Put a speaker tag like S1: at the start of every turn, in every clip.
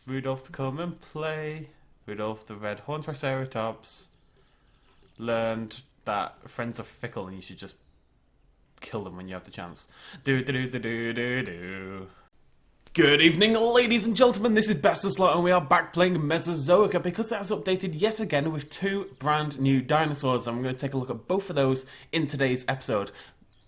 S1: Rudolph to come and play. Rudolph the red-horned Triceratops learned that friends are fickle and you should just kill them when you have the chance. Do do do do do do. Good evening, ladies and gentlemen, this is BestInSlot and we are back playing Mesozoica because it has updated yet again with 2 brand new dinosaurs, and we're going to take a look at both of those in today's episode.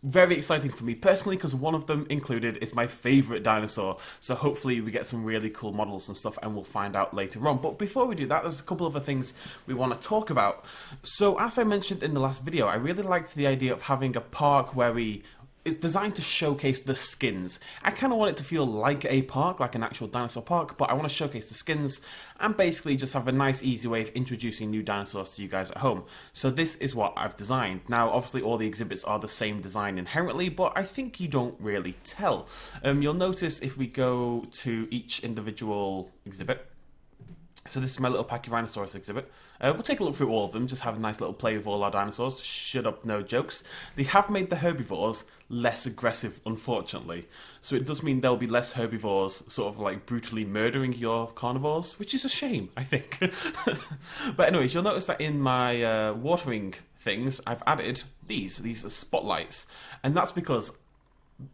S1: Very exciting for me personally because one of them included is my favourite dinosaur, so hopefully we get some really cool models and stuff and we'll find out later on. But before we do that, there's a couple of other things we want to talk about. So as I mentioned in the last video, I really liked the idea of having a park where it's designed to showcase the skins. I kind of want it to feel like a park, like an actual dinosaur park, but I want to showcase the skins and basically just have a nice, easy way of introducing new dinosaurs to you guys at home. So this is what I've designed. Now, obviously, all the exhibits are the same design inherently, but I think you don't really tell. You'll notice if we go to each individual exhibit. So this is my little Pachyrhinosaurus exhibit. We'll take a look through all of them, just have a nice little play with all our dinosaurs. Shut up, no jokes. They have made the herbivores less aggressive, unfortunately. So it does mean there'll be less herbivores sort of like brutally murdering your carnivores, which is a shame, I think. But anyways, you'll notice that in my watering things, I've added these are spotlights. And that's because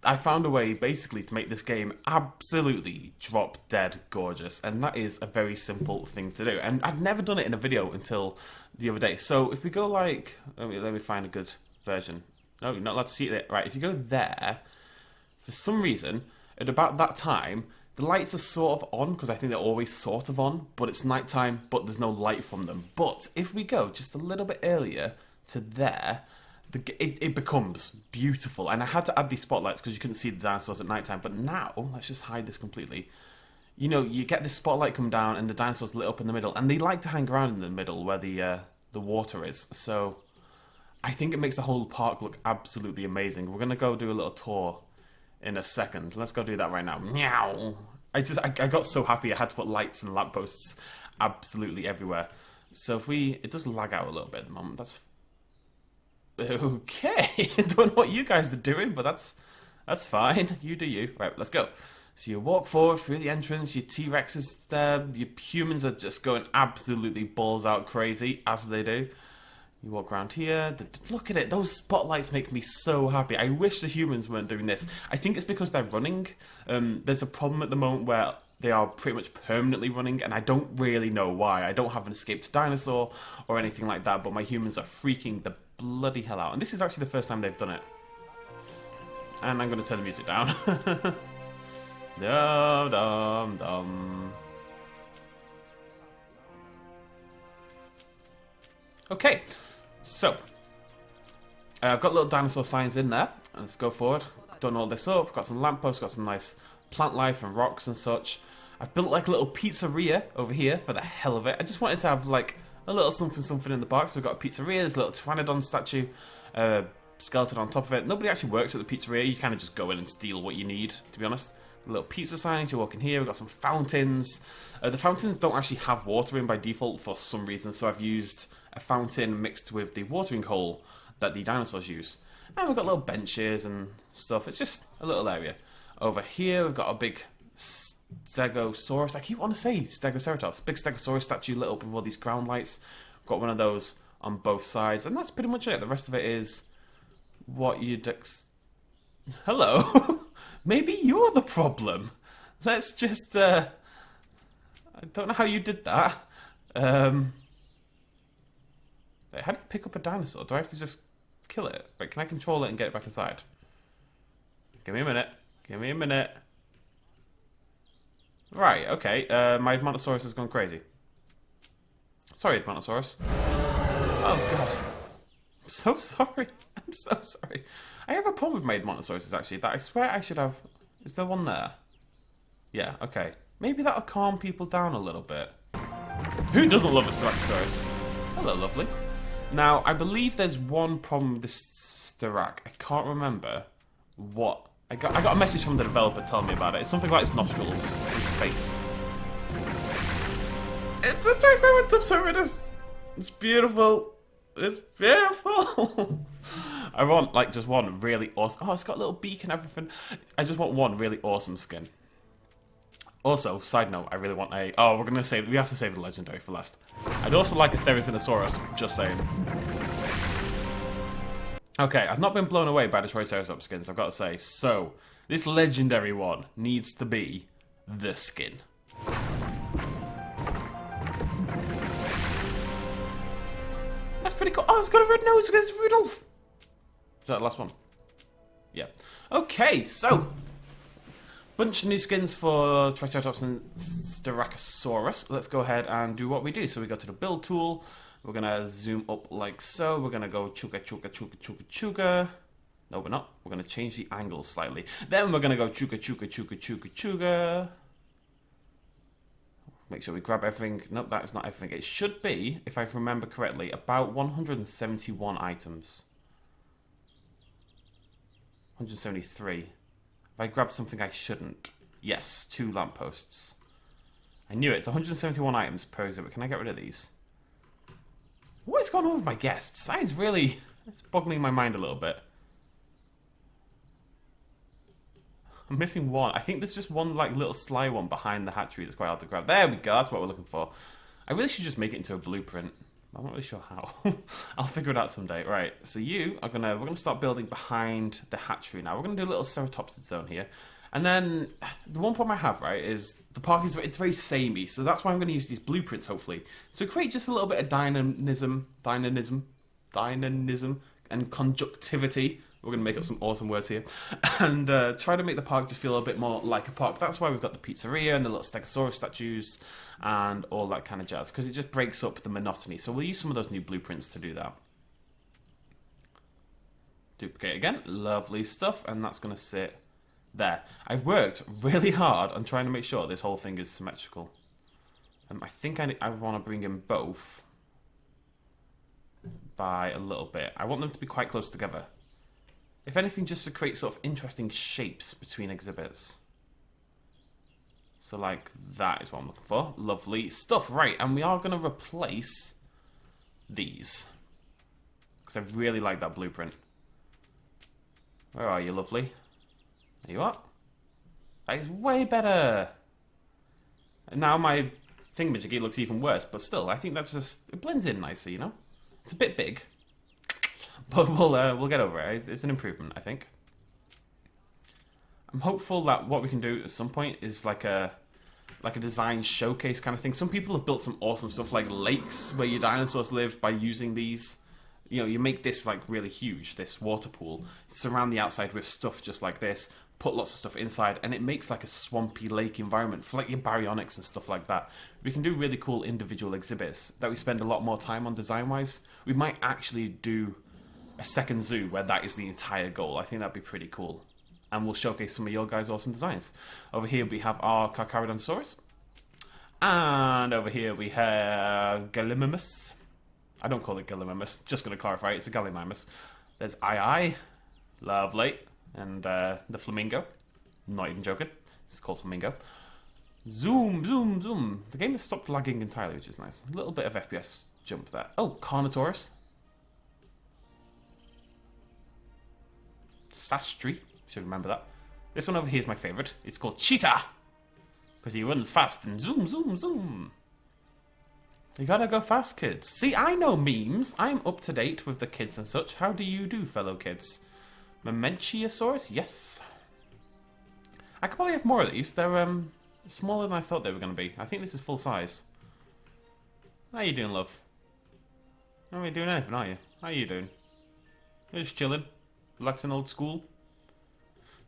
S1: I found a way, basically, to make this game absolutely drop-dead gorgeous, and that is a very simple thing to do. And I've never done it in a video until the other day. So if we go like, let me find a good version. No, you're not allowed to see it. Right, if you go there, for some reason, at about that time, the lights are sort of on, because I think they're always sort of on, but it's nighttime, but there's no light from them. But if we go just a little bit earlier to there, it becomes beautiful. And I had to add these spotlights because you couldn't see the dinosaurs at nighttime. But now, let's just hide this completely. You know, you get this spotlight come down and the dinosaurs lit up in the middle. And they like to hang around in the middle where the water is. So I think it makes the whole park look absolutely amazing. We're going to go do a little tour in a second. Let's go do that right now. Meow. I got so happy I had to put lights and lampposts absolutely everywhere. So if it does lag out a little bit at the moment. That's okay. I don't know what you guys are doing, but that's fine. You do you. Right, let's go. So you walk forward through the entrance, your T-Rex is there, your humans are just going absolutely balls out crazy, as they do. You walk around here, look at it, those spotlights make me so happy. I wish the humans weren't doing this. I think it's because they're running. There's a problem at the moment where they are pretty much permanently running, and I don't really know why. I don't have an escaped dinosaur or anything like that, but my humans are freaking the bloody hell out. And this is actually the first time they've done it. And I'm going to turn the music down. Dum dum dum. Okay, so I've got little dinosaur signs in there. Let's go forward. Done all this up. Got some lampposts, got some nice plant life and rocks and such. I've built like a little pizzeria over here for the hell of it. I just wanted to have like a little something in the park. So we've got a pizzeria, there's a little pteranodon statue, skeleton on top of it. Nobody actually works at the pizzeria. You kind of just go in and steal what you need, to be honest. A little pizza signs, you walk in here, we've got some fountains. The fountains don't actually have water in by default for some reason, so I've used a fountain mixed with the watering hole that the dinosaurs use. And we've got little benches and stuff. It's just a little area. Over here, we've got a big Stegosaurus. I keep wanting to say Stegoceratops. Big Stegosaurus statue lit up with all these ground lights. We've got one of those on both sides. And that's pretty much it. The rest of it is what you'd Hello? Maybe you're the problem. Let's just, I don't know how you did that. Wait, how do you pick up a dinosaur? Do I have to just kill it? Wait, can I control it and get it back inside? Give me a minute. Give me a minute. Right, okay. My Edmontosaurus has gone crazy. Sorry, Edmontosaurus. Oh, God. I'm so sorry. I'm so sorry. I have a problem with my Edmontosaurus, actually, that I swear I should have... Is there one there? Yeah, okay. Maybe that'll calm people down a little bit. Who doesn't love a Stegosaurus? Hello, lovely. Now, I believe there's one problem with this Sterak. I can't remember what... I got a message from the developer telling me about it. It's something about its nostrils, his face. It's a Triceratops. It's beautiful. It's beautiful. I want like just one really awesome. Oh, it's got a little beak and everything. I just want one really awesome skin. Also, side note, I really want a... Oh, we have to save the legendary for last. I'd also like a Therizinosaurus, just saying. Okay, I've not been blown away by the Triceratops skins, I've got to say. So, this legendary one needs to be the skin. That's pretty cool. Oh, it's got a red nose against Rudolph. Is that the last one? Yeah. Okay, so... bunch of new skins for Triceratops and Styracosaurus. Let's go ahead and do what we do. So we go to the build tool. We're going to zoom up like so. We're going to go chuga, chuga, chuga, chuga, chuga. No, we're not. We're going to change the angle slightly. Then we're going to go chuga, chuga, chuga, chuga, chuga. Make sure we grab everything. Nope, that is not everything. It should be, if I remember correctly, about 171 items. 173. If I grabbed something I shouldn't. Yes, 2 lampposts. I knew it. It's 171 items per exhibit. Can I get rid of these? What is going on with my guests? Science really... it's boggling my mind a little bit. I'm missing one. I think there's just one like little sly one behind the hatchery that's quite hard to grab. There we go. That's what we're looking for. I really should just make it into a blueprint. I'm not really sure how. I'll figure it out someday. Right, so we're gonna start building behind the hatchery now. We're gonna do a little Ceratopsid zone here. And then the one problem I have, right, is the park is it's very samey, so that's why I'm gonna use these blueprints hopefully. So create just a little bit of dynamism and conjunctivity. We're going to make up some awesome words here. And try to make the park just feel a bit more like a park. That's why we've got the pizzeria and the little Stegosaurus statues and all that kind of jazz. Because it just breaks up the monotony. So we'll use some of those new blueprints to do that. Duplicate again. Lovely stuff. And that's going to sit there. I've worked really hard on trying to make sure this whole thing is symmetrical. I think I want to bring in both by a little bit. I want them to be quite close together. If anything, just to create sort of interesting shapes between exhibits. So like that is what I'm looking for. Lovely stuff. Right, and we are going to replace these. Because I really like that blueprint. Where are you, lovely? There you are. That is way better. And now my thingamajiggy looks even worse, but still, I think that's just... it blends in nicely, you know? It's a bit big. But we'll get over it. It's an improvement, I think. I'm hopeful that what we can do at some point is like a design showcase kind of thing. Some people have built some awesome stuff like lakes where your dinosaurs live by using these. You know, you make this like really huge, this water pool, surround the outside with stuff just like this, put lots of stuff inside, and it makes like a swampy lake environment for like your baryonyx and stuff like that. We can do really cool individual exhibits that we spend a lot more time on design-wise. We might actually do a second zoo where that is the entire goal. I think that'd be pretty cool. And we'll showcase some of your guys' awesome designs. Over here we have our Carcharodontosaurus. And over here we have Gallimimus. I don't call it Gallimimus, just going to clarify, it's a Gallimimus. There's II, lovely, and the Flamingo. Not even joking, it's called Flamingo. Zoom, zoom, zoom. The game has stopped lagging entirely, which is nice. A little bit of FPS jump there. Oh, Carnotaurus. Sastry, should remember that. This one over here is my favourite. It's called Cheetah, because he runs fast and zoom, zoom, zoom. You gotta go fast, kids. See, I know memes. I'm up to date with the kids and such. How do you do, fellow kids? Memenchiosaurus? Yes. I could probably have more of these. They're smaller than I thought they were going to be. I think this is full size. How you doing, love? Not really doing anything, are you? How you doing? You're just chilling. Relaxing old school.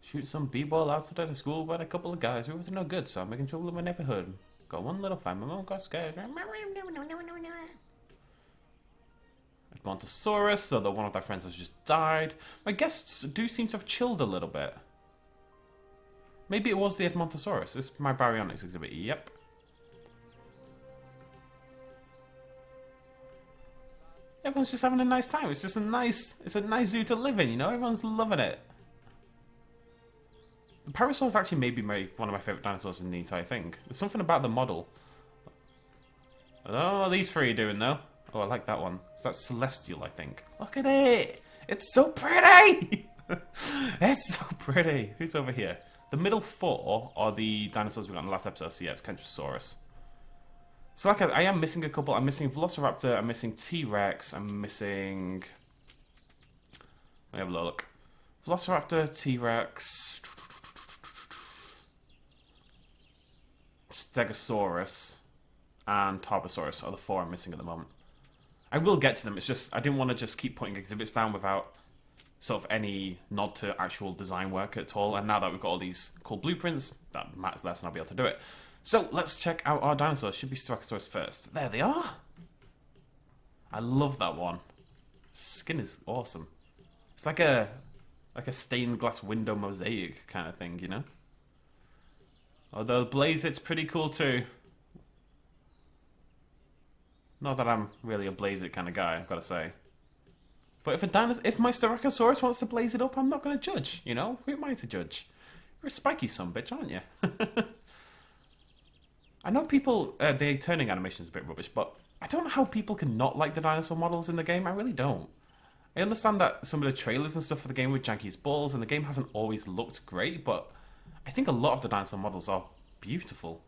S1: Shoot some b-ball outside of the school by a couple of guys who were no good, so I'm making trouble in my neighborhood. Got one little fan, my mom got scared. Edmontosaurus, although one of their friends has just died. My guests do seem to have chilled a little bit. Maybe it was the Edmontosaurus. This is my baryonyx exhibit. Yep. Everyone's just having a nice time. It's just it's a nice zoo to live in, you know? Everyone's loving it. The Parasaurus actually may be one of my favourite dinosaurs in the entire thing. There's something about the model. I don't know what these three are doing, though. Oh, I like that one. That's Celestial, I think. Look at it! It's so pretty! It's so pretty! Who's over here? The middle four are the dinosaurs we got in the last episode, so yeah, it's Kentrosaurus. So like I am missing a couple. I'm missing Velociraptor, I'm missing T-Rex, I'm missing... Let me have a look. Velociraptor, T-Rex... Stegosaurus, and Tarbosaurus are the four I'm missing at the moment. I will get to them, it's just, I didn't want to just keep putting exhibits down without sort of any nod to actual design work at all, and now that we've got all these cool blueprints, that matters less and I'll be able to do it. So, let's check out our dinosaurs. Should be Stegosaurus first. There they are! I love that one. Skin is awesome. It's like a stained glass window mosaic kind of thing, you know? Although Blaze, it's pretty cool too. Not that I'm really a Blaze it kind of guy, I've got to say. But if my Stegosaurus wants to blaze it up, I'm not going to judge, you know? Who am I to judge? You're a spiky sumbitch, aren't you? I know people, the turning animation is a bit rubbish, but I don't know how people can not like the dinosaur models in the game. I really don't. I understand that some of the trailers and stuff for the game were janky as balls, and the game hasn't always looked great, but I think a lot of the dinosaur models are beautiful.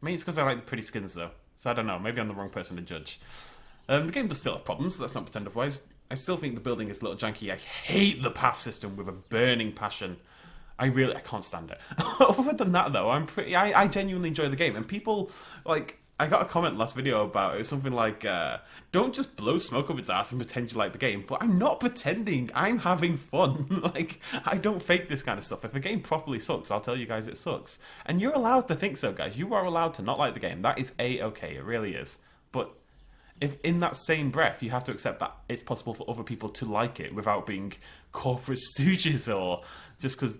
S1: I mean, it's because I like the pretty skins, though. So I don't know, maybe I'm the wrong person to judge. The game does still have problems, so let's not pretend otherwise. I still think the building is a little janky. I hate the path system with a burning passion. I can't stand it. Other than that, though, I genuinely enjoy the game. And people, like, I got a comment last video about it. It was something like, don't just blow smoke up its ass and pretend you like the game. But I'm not pretending. I'm having fun. Like, I don't fake this kind of stuff. If a game properly sucks, I'll tell you guys it sucks. And you're allowed to think so, guys. You are allowed to not like the game. That is A-okay. It really is. But if in that same breath you have to accept that it's possible for other people to like it without being corporate stooges or just because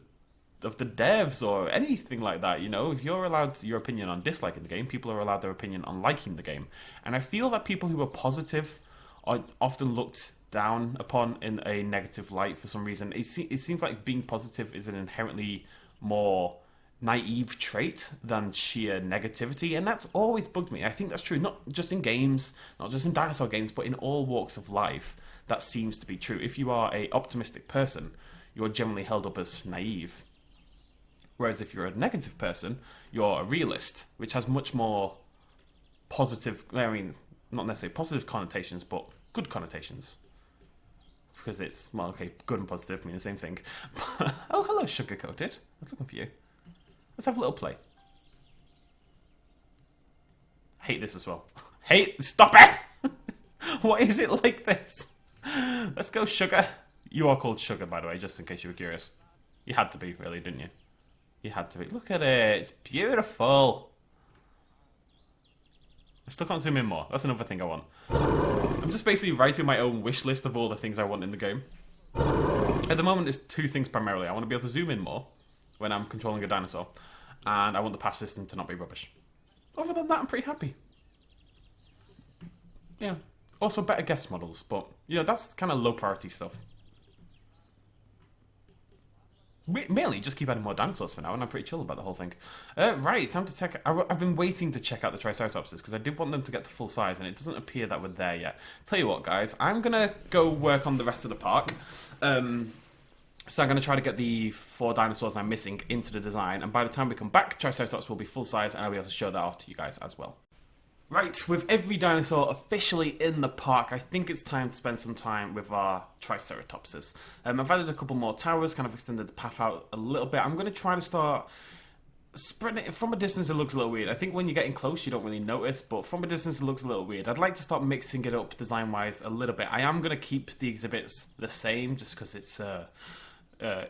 S1: of the devs or anything like that, you know, if you're allowed your opinion on disliking the game, people are allowed their opinion on liking the game. And I feel that people who are positive are often looked down upon in a negative light for some reason. It seems like being positive is an inherently more naive trait than sheer negativity, and that's always bugged me. I think that's true, not just in games, not just in dinosaur games, but in all walks of life. That seems to be true. If you are an optimistic person, you're generally held up as naive. Whereas if you're a negative person, you're a realist, which has much more positive, I mean, not necessarily positive connotations, but good connotations. Because it's, well, okay, good and positive mean the same thing. Oh, hello, sugar-coated. I was looking for you. Let's have a little play. I hate this as well. Stop it! Why is it like this? Let's go, Sugar. You are called Sugar, by the way, just in case you were curious. You had to be, really, didn't you? You had to be. Look at it. It's beautiful. I still can't zoom in more. That's another thing I want. I'm just basically writing my own wish list of all the things I want in the game. At the moment, there's two things primarily. I want to be able to zoom in more when I'm controlling a dinosaur. And I want the path system to not be rubbish. Other than that, I'm pretty happy. Yeah. Also, better guest models. But, you know, that's kind of low priority stuff. Mainly, just keep adding more dinosaurs for now, and I'm pretty chill about the whole thing. Right, it's time to check... I've been waiting to check out the Triceratopses, because I did want them to get to full size, and it doesn't appear that we're there yet. Tell you what, guys, I'm going to go work on the rest of the park. So I'm going to try to get the 4 dinosaurs I'm missing into the design, and by the time we come back, Triceratops will be full size, and I'll be able to show that off to you guys as well. Right, with every dinosaur officially in the park, I think it's time to spend some time with our Triceratopses. I've added a couple more towers, kind of extended the path out a little bit. I'm going to try to start spreading it. From a distance, it looks a little weird. I think when you're getting close, you don't really notice, but from a distance, it looks a little weird. I'd like to start mixing it up design-wise a little bit. I am going to keep the exhibits the same, just because it's...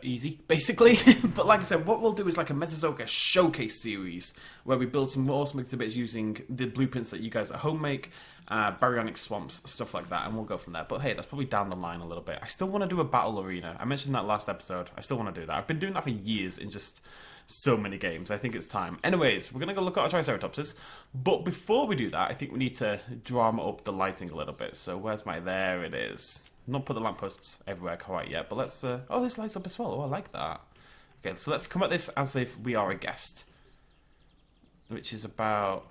S1: easy, basically. But like I said, what we'll do is like a Mesozoica showcase series where we build some awesome exhibits using the blueprints that you guys at home make, baryonic swamps, stuff like that, and we'll go from there. But hey, that's probably down the line a little bit. I still want to do a battle arena. I mentioned that last episode. I still want to do that. I've been doing that for years in just so many games. I think it's time. Anyways, we're going to go look at our Triceratopses. But before we do that, I think we need to drama up the lighting a little bit. So where's my... There it is. Not put the lampposts everywhere quite yet, but let's... oh, this lights up as well. Oh, I like that. Okay, so let's come at this as if we are a guest. Which is about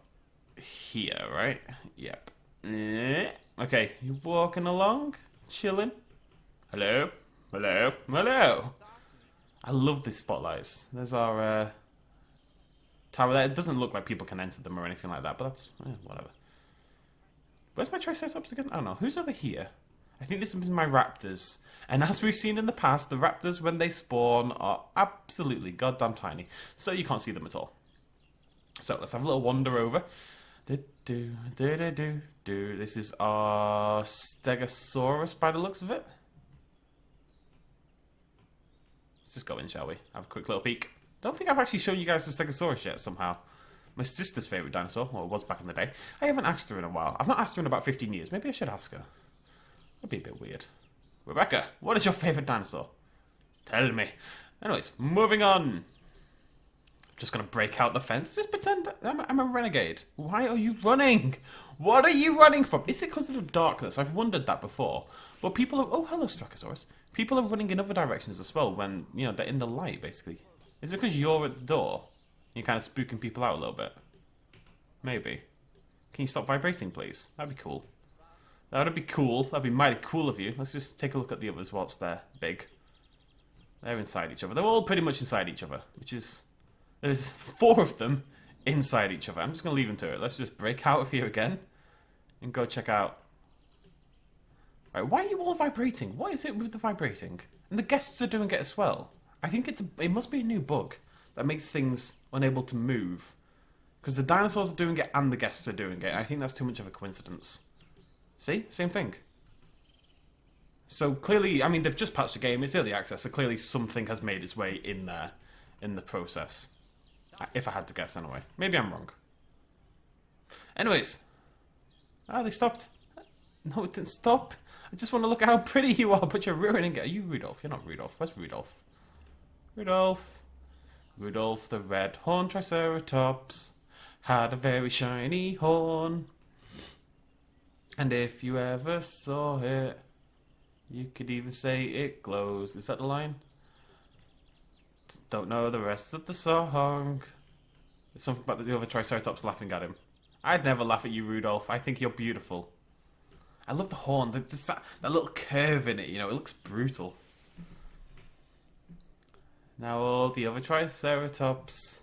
S1: here, right? Yep. Okay, you walking along? Chilling? Hello? Hello? Hello? I love these spotlights. There's our tower there. It doesn't look like people can enter them or anything like that, but that's whatever. Where's my Triceratops again? I don't know. Who's over here? I think this is my raptors. And as we've seen in the past, the raptors, when they spawn, are absolutely goddamn tiny. So you can't see them at all. So let's have a little wander over. This is our Stegosaurus by the looks of it. Let's just go in, shall we? Have a quick little peek. Don't think I've actually shown you guys the Stegosaurus yet, somehow. My sister's favourite dinosaur, well, it was back in the day. I haven't asked her in a while. I've not asked her in about 15 years. Maybe I should ask her. That'd be a bit weird. Rebecca, what is your favourite dinosaur? Tell me. Anyways, moving on. Just gonna break out the fence. Just pretend I'm a renegade. Why are you running? What are you running from? Is it because of the darkness? I've wondered that before. But people are... Oh, hello, Stegosaurus. People are running in other directions as well when, you know, they're in the light, basically. Is it because you're at the door? You're kind of spooking people out a little bit? Maybe. Can you stop vibrating, please? That'd be cool. That'd be cool. That'd be mighty cool of you. Let's just take a look at the others whilst they're big. They're inside each other. They're all pretty much inside each other, which is... There's 4 of them inside each other. I'm just going to leave them to it. Let's just break out of here again and go check out. Right, why are you all vibrating? What is it with the vibrating? And the guests are doing it as well. I think it must be a new bug that makes things unable to move. Because the dinosaurs are doing it and the guests are doing it. And I think that's too much of a coincidence. See? Same thing. So clearly, I mean, they've just patched the game. It's early access, so clearly something has made its way in there in the process. If I had to guess, anyway. Maybe I'm wrong. Anyways. Ah, they stopped. No, it didn't stop. I just want to look at how pretty you are, but you're ruining it. Are you Rudolph? You're not Rudolph. Where's Rudolph? Rudolph. Rudolph the red horned Triceratops had a very shiny horn. And if you ever saw it, you could even say it glows. Is that the line? Don't know the rest of the song. There's something about the other Triceratops laughing at him. I'd never laugh at you, Rudolph. I think you're beautiful. I love the horn. There's that little curve in it, you know. It looks brutal. Now all the other Triceratops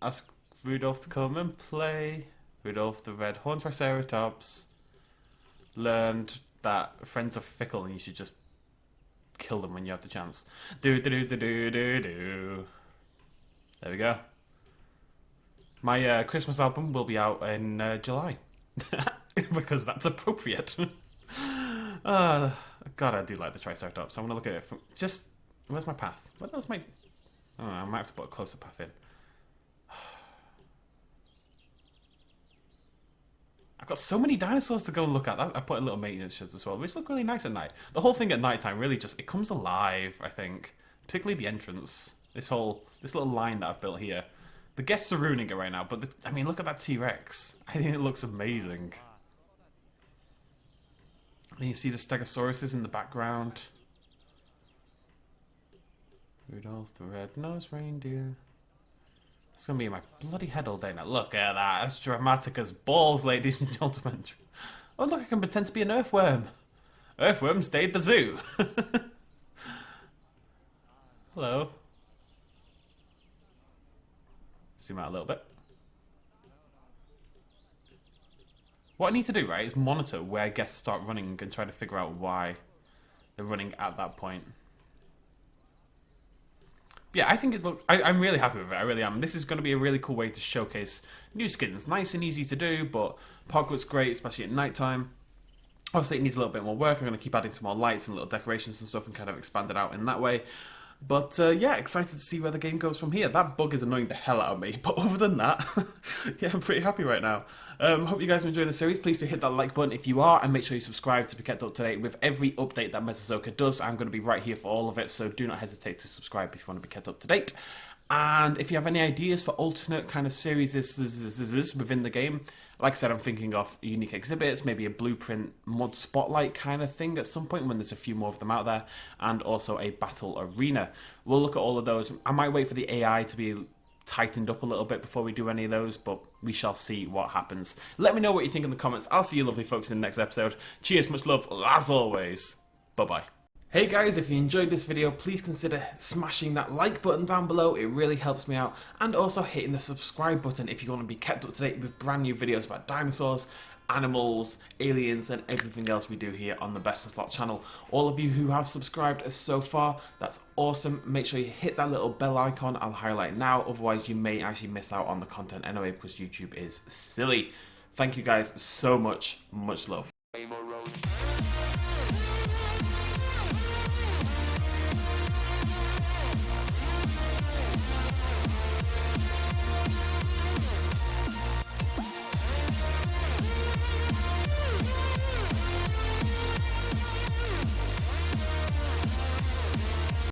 S1: ask Rudolph to come and play. Rudolph the red horned Triceratops learned that friends are fickle and you should just kill them when you have the chance. There we go. My Christmas album will be out in July. Because that's appropriate. God, I do like the Triceratops. I want to look at it from... Just... Where's my path? What else my... Oh, I might have to put a closer path in. I've got so many dinosaurs to go and look at. I put in little maintenance sheds as well, which look really nice at night. The whole thing at night time really just... It comes alive, I think. Particularly the entrance. This little line that I've built here. The guests are ruining it right now, but... I mean, look at that T-Rex. I think it looks amazing. And you see the Stegosauruses in the background. Rudolph the red-nosed reindeer. It's going to be in my bloody head all day now. Look at that. That's dramatic as balls, ladies and gentlemen. Oh, look, I can pretend to be an earthworm. Earthworm stayed at the zoo. Hello. Zoom out a little bit. What I need to do, right, is monitor where guests start running and try to figure out why they're running at that point. Yeah, I think it looks... I'm really happy with it. I really am. This is going to be a really cool way to showcase new skins. Nice and easy to do, but Pog looks great, especially at night time. Obviously, it needs a little bit more work. I'm going to keep adding some more lights and little decorations and stuff and kind of expand it out in that way. But, yeah, excited to see where the game goes from here. That bug is annoying the hell out of me. But other than that, yeah, I'm pretty happy right now. Hope you guys are enjoying the series. Please do hit that like button if you are. And make sure you subscribe to be kept up to date with every update that Mesozoica does. I'm going to be right here for all of it. So do not hesitate to subscribe if you want to be kept up to date. And if you have any ideas for alternate kind of series within the game, like I said, I'm thinking of unique exhibits, maybe a blueprint mod spotlight kind of thing at some point when there's a few more of them out there, and also a battle arena. We'll look at all of those. I might wait for the AI to be tightened up a little bit before we do any of those, but we shall see what happens. Let me know what you think in the comments. I'll see you lovely folks in the next episode. Cheers, much love, as always. Bye-bye. Hey guys, if you enjoyed this video, please consider smashing that like button down below. It really helps me out. And also hitting the subscribe button if you want to be kept up to date with brand new videos about dinosaurs, animals, aliens, and everything else we do here on the BestInSlot channel. All of you who have subscribed so far, that's awesome. Make sure you hit that little bell icon. I'll highlight it now, otherwise you may actually miss out on the content anyway because YouTube is silly. Thank you guys so much. Much love.